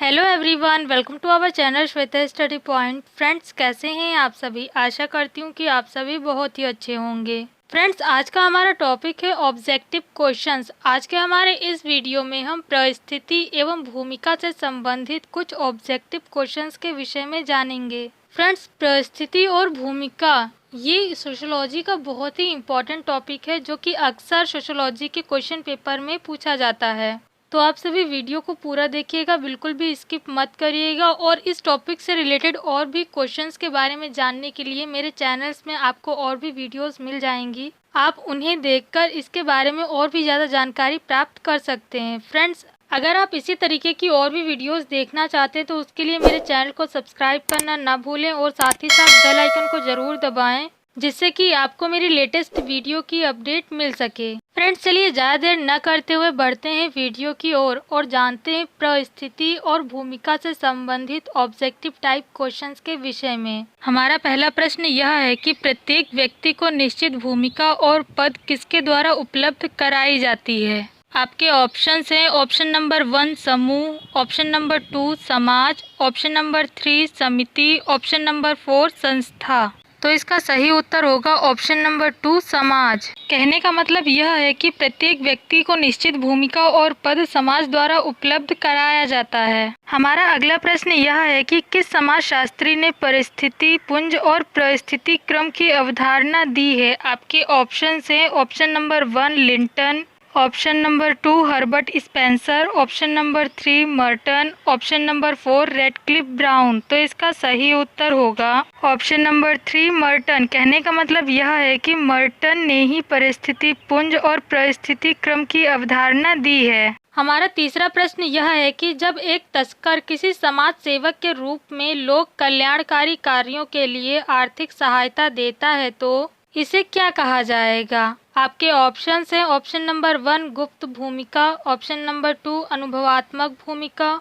Hello everyone, welcome to our channel Shweta study point. Friends, कैसे हैं आप सभी? आशा करती हूँ कि आप सभी बहुत ही अच्छे होंगे। फ्रेंड्स, आज का हमारा टॉपिक है ऑब्जेक्टिव क्वेश्चंस। आज के हमारे इस वीडियो में हम परिस्थिति एवं भूमिका से संबंधित कुछ ऑब्जेक्टिव क्वेश्चंस के विषय में जानेंगे। फ्रेंड्स, परिस्थिति और भूमिका ये सोशियोलॉजी का बहुत ही इम्पोर्टेंट टॉपिक है जो कि अक्सर सोशियोलॉजी के क्वेश्चन पेपर में पूछा जाता है। तो आप सभी वीडियो को पूरा देखिएगा, बिल्कुल भी स्किप मत करिएगा। और इस टॉपिक से रिलेटेड और भी क्वेश्चंस के बारे में जानने के लिए मेरे चैनल्स में आपको और भी वीडियोस मिल जाएंगी। आप उन्हें देखकर इसके बारे में और भी ज़्यादा जानकारी प्राप्त कर सकते हैं। फ्रेंड्स, अगर आप इसी तरीके की और भी वीडियोस देखना चाहते हैं तो उसके लिए मेरे चैनल को सब्सक्राइब करना ना भूलें और साथ ही साथ बेल आइकन को ज़रूर दबाएँ, जिससे कि आपको मेरी लेटेस्ट वीडियो की अपडेट मिल सके। फ्रेंड्स, चलिए ज़्यादा देर न करते हुए बढ़ते हैं वीडियो की ओर और जानते हैं परिस्थिति और भूमिका से संबंधित ऑब्जेक्टिव टाइप क्वेश्चंस के विषय में। हमारा पहला प्रश्न यह है कि प्रत्येक व्यक्ति को निश्चित भूमिका और पद किसके द्वारा उपलब्ध कराई जाती है? आपके ऑप्शंस हैं ऑप्शन नंबर 1 समूह, ऑप्शन नंबर 2 समाज, ऑप्शन नंबर 3 समिति, ऑप्शन नंबर 4 संस्था। तो इसका सही उत्तर होगा ऑप्शन नंबर 2 समाज। कहने का मतलब यह है कि प्रत्येक व्यक्ति को निश्चित भूमिका और पद समाज द्वारा उपलब्ध कराया जाता है। हमारा अगला प्रश्न यह है कि किस समाजशास्त्री ने परिस्थिति पुंज और परिस्थिति क्रम की अवधारणा दी है? आपके ऑप्शन हैं option number 1 Linton, option number 2 Herbert Spencer, option number 3 Merton, option number 4 Radcliffe Brown. तो इसका सही उत्तर होगा ऑप्शन नंबर 3 मर्टन। कहने का मतलब यह है कि मर्टन ने ही परिस्थिति पुंज और परिस्थिति क्रम की अवधारणा दी है। हमारा तीसरा प्रश्न यह है कि जब एक तस्कर किसी समाज सेवक के रूप में लोक कल्याणकारी कार्यों के लिए आर्थिक सहायता देता है तो इसे क्या कहा जाएगा? आपके ऑप्शंस हैं ऑप्शन नंबर 1 गुप्त भूमिका, ऑप्शन नंबर 2 अनुभवात्मक भूमिका,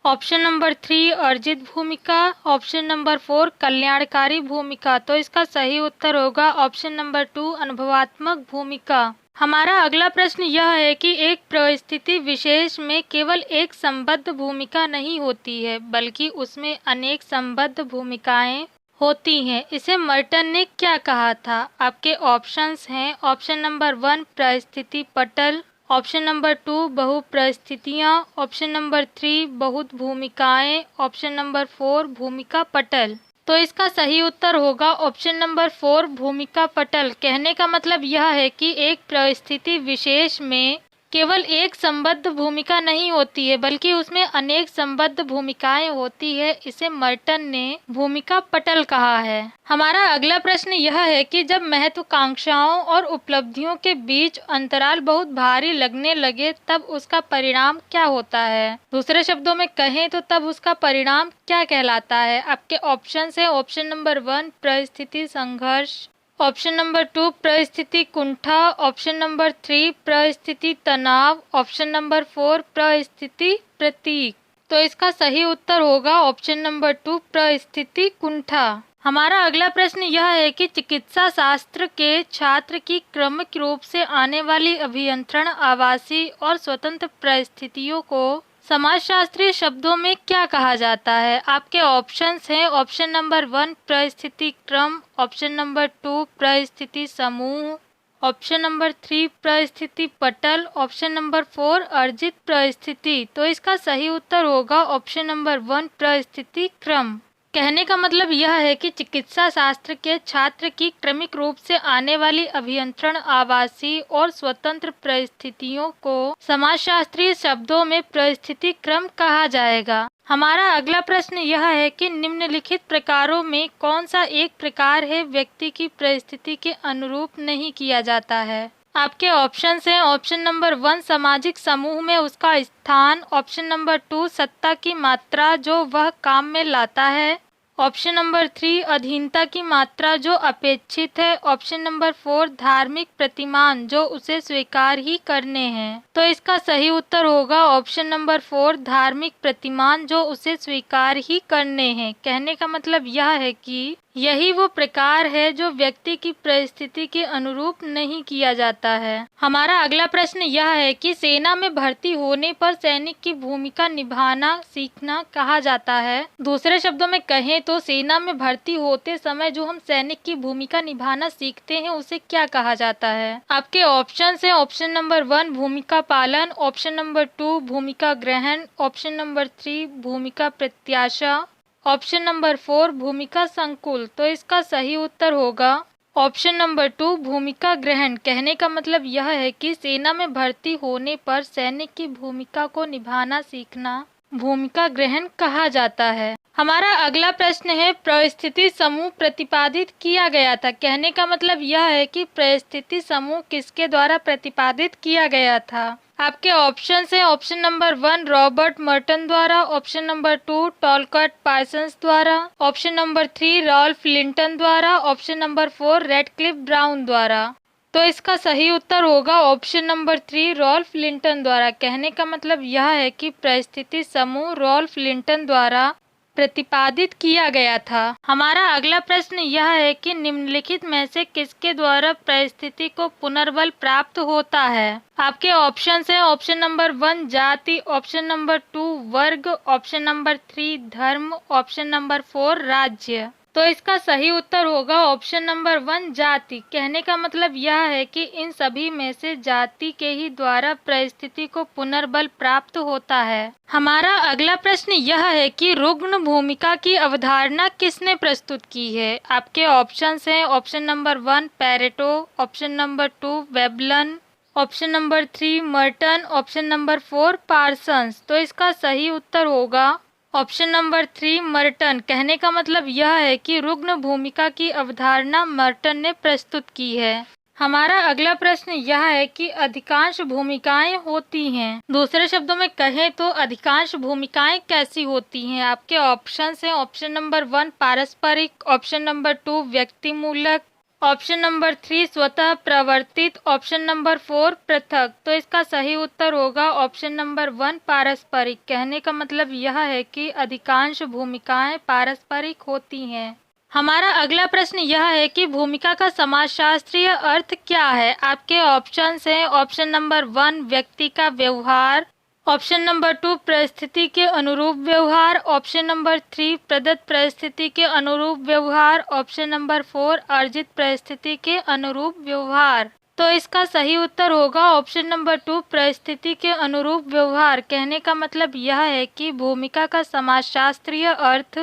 ऑप्शन नंबर 3 अर्जित भूमिका, ऑप्शन नंबर 4 कल्याणकारी भूमिका। तो इसका सही उत्तर होगा ऑप्शन नंबर 2 अनुभवात्मक भूमिका। हमारा अगला प्रश्न यह है कि एक परिस्थिति विशेष में केवल एक संबद्ध भूमिका नहीं होती है, बल्कि उसमें अनेक संबद्ध भूमिकाएं होती हैं। इसे मर्टन ने क्या कहा था? आपके ऑप्शंस हैं ऑप्शन नंबर 1 परिस्थिति पटल, ऑप्शन नंबर 2 बहुपरिस्थितियाँ, ऑप्शन नंबर 3 बहुत भूमिकाएं, ऑप्शन नंबर 4 भूमिका पटल। तो इसका सही उत्तर होगा ऑप्शन नंबर 4 भूमिका पटल। कहने का मतलब यह है कि एक परिस्थिति विशेष में केवल एक संबद्ध भूमिका नहीं होती है, बल्कि उसमें अनेक संबद्ध भूमिकाएं होती है। इसे मर्टन ने भूमिका पटल कहा है। हमारा अगला प्रश्न यह है कि जब महत्वाकांक्षाओं और उपलब्धियों के बीच अंतराल बहुत भारी लगने लगे तब उसका परिणाम क्या होता है? दूसरे शब्दों में कहें तो तब उसका परिणाम क्या कहलाता है? आपके ऑप्शन है ऑप्शन नंबर 1 परिस्थिति संघर्ष, ऑप्शन नंबर 2 परिस्थिति कुंठा, ऑप्शन नंबर 3 परिस्थिति तनाव, ऑप्शन नंबर 4 परिस्थिति प्रतीक। तो इसका सही उत्तर होगा ऑप्शन नंबर 2 परिस्थिति कुंठा। हमारा अगला प्रश्न यह है कि चिकित्सा शास्त्र के छात्र की क्रमिक रूप से आने वाली अभियंत्रण आवासीय और स्वतंत्र परिस्थितियों को समाजशास्त्रीय शब्दों में क्या कहा जाता है? आपके ऑप्शंस हैं ऑप्शन नंबर 1 परिस्थिति क्रम, ऑप्शन नंबर 2 परिस्थिति समूह, ऑप्शन नंबर 3 परिस्थिति पटल, ऑप्शन नंबर 4 अर्जित परिस्थिति। तो इसका सही उत्तर होगा ऑप्शन नंबर 1 परिस्थिति क्रम। कहने का मतलब यह है कि चिकित्सा शास्त्र के छात्र की क्रमिक रूप से आने वाली अभियंत्रण आवासीय और स्वतंत्र परिस्थितियों को समाजशास्त्रीय शब्दों में परिस्थिति क्रम कहा जाएगा। हमारा अगला प्रश्न यह है कि निम्नलिखित प्रकारों में कौन सा एक प्रकार है व्यक्ति की परिस्थिति के अनुरूप नहीं किया जाता है? आपके ऑप्शंस हैं ऑप्शन नंबर 1 सामाजिक समूह में उसका स्थान, ऑप्शन नंबर 2 सत्ता की मात्रा जो वह काम में लाता है, ऑप्शन नंबर 3 अधीनता की मात्रा जो अपेक्षित है, ऑप्शन नंबर 4 धार्मिक प्रतिमान जो उसे स्वीकार ही करने हैं। तो इसका सही उत्तर होगा ऑप्शन नंबर 4 धार्मिक प्रतिमान जो उसे स्वीकार ही करने हैं। कहने का मतलब यह है कि यही वो प्रकार है जो व्यक्ति की परिस्थिति के अनुरूप नहीं किया जाता है। हमारा अगला प्रश्न यह है कि सेना में भर्ती होने पर सैनिक की भूमिका निभाना सीखना कहा जाता है। दूसरे शब्दों में कहें तो सेना में भर्ती होते समय जो हम सैनिक की भूमिका निभाना सीखते हैं उसे क्या कहा जाता है। आपके ऑप्शन है ऑप्शन नंबर 1 भूमिका पालन, ऑप्शन नंबर 2 भूमिका ग्रहण, ऑप्शन नंबर 3 भूमिका प्रत्याशा, ऑप्शन नंबर 4 भूमिका संकुल। तो इसका सही उत्तर होगा ऑप्शन नंबर 2 भूमिका ग्रहण। कहने का मतलब यह है कि सेना में भर्ती होने पर सैनिक की भूमिका को निभाना सीखना भूमिका ग्रहण कहा जाता है। हमारा अगला प्रश्न है परिस्थिति समूह प्रतिपादित किया गया था। कहने का मतलब यह है कि परिस्थिति समूह किसके द्वारा प्रतिपादित किया गया था। आपके ऑप्शन है ऑप्शन नंबर 1 रॉबर्ट मर्टन द्वारा, ऑप्शन नंबर 2 टॉलकॉट पार्सन्स द्वारा, ऑप्शन नंबर 3 रॉल्फ लिंटन द्वारा, ऑप्शन नंबर 4 रेडक्लिफ ब्राउन द्वारा। तो इसका सही उत्तर होगा ऑप्शन नंबर 3 रॉल्फ लिंटन द्वारा। कहने का मतलब यह है कि परिस्थिति समूह रॉल्फ लिंटन द्वारा प्रतिपादित किया गया था। हमारा अगला प्रश्न यह है कि निम्नलिखित में से किसके द्वारा परिस्थिति को पुनर्बल प्राप्त होता है। आपके ऑप्शन है ऑप्शन नंबर 1 जाति, ऑप्शन नंबर 2 वर्ग, ऑप्शन नंबर 3 धर्म, ऑप्शन नंबर 4 राज्य। तो इसका सही उत्तर होगा ऑप्शन नंबर 1 जाति। कहने का मतलब यह है कि इन सभी में से जाति के ही द्वारा परिस्थिति को पुनर्बल प्राप्त होता है। हमारा अगला प्रश्न यह है कि रुग्ण भूमिका की अवधारणा किसने प्रस्तुत की है। आपके ऑप्शन हैं option number 1 Pareto, option number 2 Veblen, option number 3 Merton, option number 4 Parsons. तो इसका सही उत्तर होगा ऑप्शन नंबर 3 मर्टन। कहने का मतलब यह है कि रुग्ण भूमिका की अवधारणा मर्टन ने प्रस्तुत की है। हमारा अगला प्रश्न यह है कि अधिकांश भूमिकाएं होती हैं। दूसरे शब्दों में कहें तो अधिकांश भूमिकाएं कैसी होती हैं। आपके ऑप्शन हैं ऑप्शन नंबर 1 पारस्परिक, ऑप्शन नंबर 2 व्यक्तिमूलक, ऑप्शन नंबर 3 स्वतः प्रवर्तित, ऑप्शन नंबर 4 पृथक। तो इसका सही उत्तर होगा ऑप्शन नंबर 1 पारस्परिक। कहने का मतलब यह है कि अधिकांश भूमिकाएं पारस्परिक होती हैं। हमारा अगला प्रश्न यह है कि भूमिका का समाजशास्त्रीय अर्थ क्या है। आपके ऑप्शन हैं ऑप्शन नंबर 1 व्यक्ति का व्यवहार, ऑप्शन नंबर 2 परिस्थिति के अनुरूप व्यवहार, ऑप्शन नंबर 3 प्रदत्त परिस्थिति के अनुरूप व्यवहार, ऑप्शन नंबर 4 अर्जित परिस्थिति के अनुरूप व्यवहार। तो इसका सही उत्तर होगा ऑप्शन नंबर 2 परिस्थिति के अनुरूप व्यवहार। कहने का मतलब यह है कि भूमिका का समाजशास्त्रीय अर्थ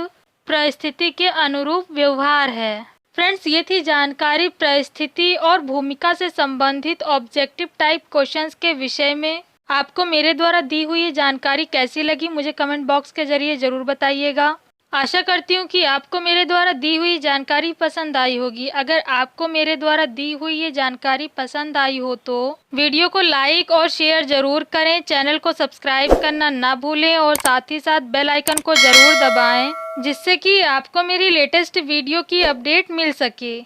परिस्थिति के अनुरूप व्यवहार है। फ्रेंड्स, ये थी जानकारी परिस्थिति और भूमिका से संबंधित ऑब्जेक्टिव टाइप क्वेश्चंस के विषय में। आपको मेरे द्वारा दी हुई ये जानकारी कैसी लगी मुझे कमेंट बॉक्स के जरिए ज़रूर बताइएगा। आशा करती हूँ कि आपको मेरे द्वारा दी हुई जानकारी पसंद आई होगी। अगर आपको मेरे द्वारा दी हुई ये जानकारी पसंद आई हो तो वीडियो को लाइक और शेयर ज़रूर करें, चैनल को सब्सक्राइब करना ना भूलें और साथ ही साथ बेल आइकन को ज़रूर दबाएं जिससे कि आपको मेरी लेटेस्ट वीडियो की अपडेट मिल सके।